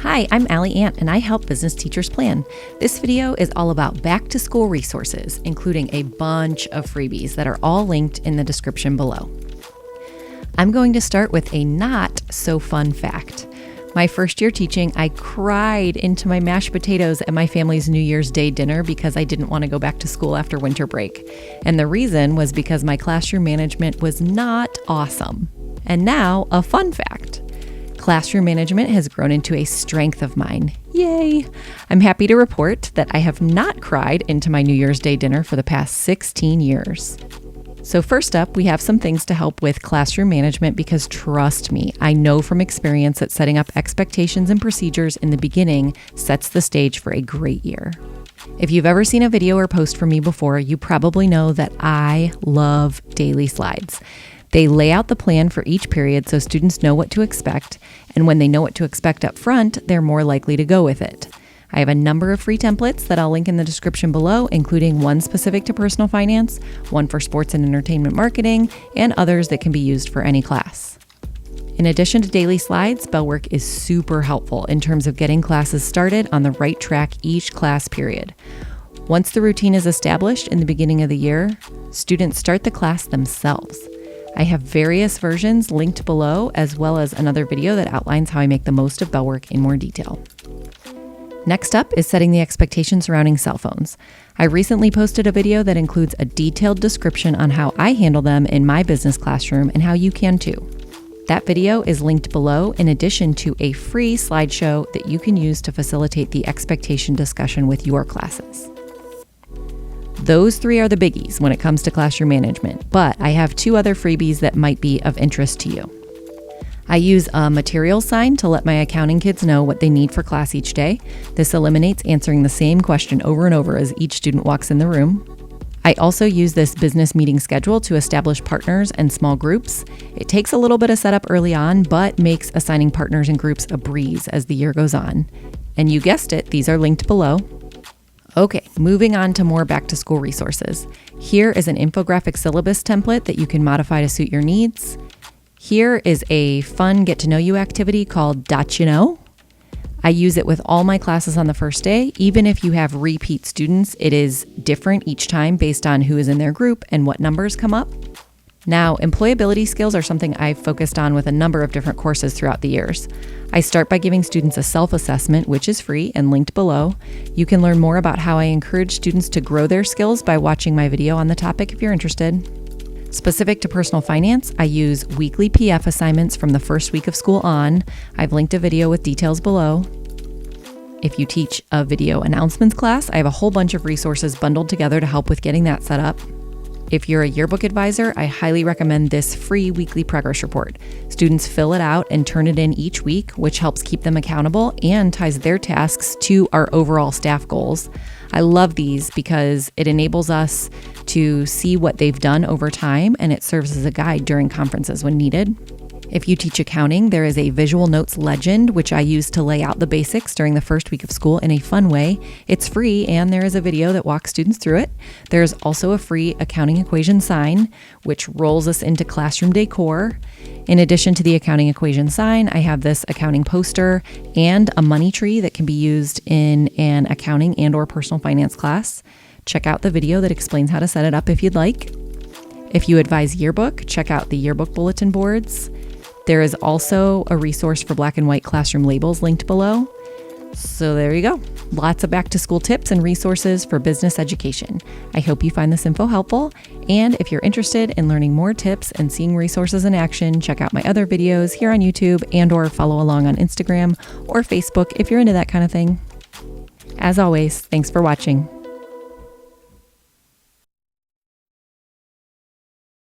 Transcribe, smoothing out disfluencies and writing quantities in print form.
Hi, I'm Allie Ant, and I help business teachers plan. This video is all about back-to-school resources, including a bunch of freebies that are all linked in the description below. I'm going to start with a not-so-fun fact. My first year teaching, I cried into my mashed potatoes at my family's New Year's Day dinner because I didn't want to go back to school after winter break. And the reason was because my classroom management was not awesome. And now, a fun fact. Classroom management has grown into a strength of mine. Yay! I'm happy to report that I have not cried into my New Year's Day dinner for the past 16 years. So first up, we have some things to help with classroom management because trust me, I know from experience that setting up expectations and procedures in the beginning sets the stage for a great year. If you've ever seen a video or post from me before, you probably know that I love daily slides. They lay out the plan for each period so students know what to expect, and when they know what to expect up front, they're more likely to go with it. I have a number of free templates that I'll link in the description below, including one specific to personal finance, one for sports and entertainment marketing, and others that can be used for any class. In addition to daily slides, Bellwork is super helpful in terms of getting classes started on the right track each class period. Once the routine is established in the beginning of the year, students start the class themselves. I have various versions linked below, as well as another video that outlines how I make the most of Bellwork in more detail. Next up is setting the expectations surrounding cell phones. I recently posted a video that includes a detailed description on how I handle them in my business classroom and how you can too. That video is linked below in addition to a free slideshow that you can use to facilitate the expectation discussion with your classes. Those three are the biggies when it comes to classroom management, but I have two other freebies that might be of interest to you. I use a materials sign to let my accounting kids know what they need for class each day. This eliminates answering the same question over and over as each student walks in the room. I also use this business meeting schedule to establish partners and small groups. It takes a little bit of setup early on, but makes assigning partners and groups a breeze as the year goes on. And you guessed it, these are linked below. Okay, moving on to more back-to-school resources. Here is an infographic syllabus template that you can modify to suit your needs. Here is a fun get-to-know-you activity called Dot You Know. I use it with all my classes on the first day. Even if you have repeat students, it is different each time based on who is in their group and what numbers come up. Now, employability skills are something I've focused on with a number of different courses throughout the years. I start by giving students a self-assessment, which is free and linked below. You can learn more about how I encourage students to grow their skills by watching my video on the topic if you're interested. Specific to personal finance, I use weekly PF assignments from the first week of school on. I've linked a video with details below. If you teach a video announcements class, I have a whole bunch of resources bundled together to help with getting that set up. If you're a yearbook advisor, I highly recommend this free weekly progress report. Students fill it out and turn it in each week, which helps keep them accountable and ties their tasks to our overall staff goals. I love these because it enables us to see what they've done over time, and it serves as a guide during conferences when needed. If you teach accounting, there is a visual notes legend, which I use to lay out the basics during the first week of school in a fun way. It's free, and there is a video that walks students through it. There's also a free accounting equation sign, which rolls us into classroom decor. In addition to the accounting equation sign, I have this accounting poster and a money tree that can be used in an accounting and/or personal finance class. Check out the video that explains how to set it up if you'd like. If you advise Yearbook, check out the Yearbook bulletin boards. There is also a resource for black and white classroom labels linked below. So there you go. Lots of back to school tips and resources for business education. I hope you find this info helpful. And if you're interested in learning more tips and seeing resources in action, check out my other videos here on YouTube and/or follow along on Instagram or Facebook if you're into that kind of thing. As always, thanks for watching.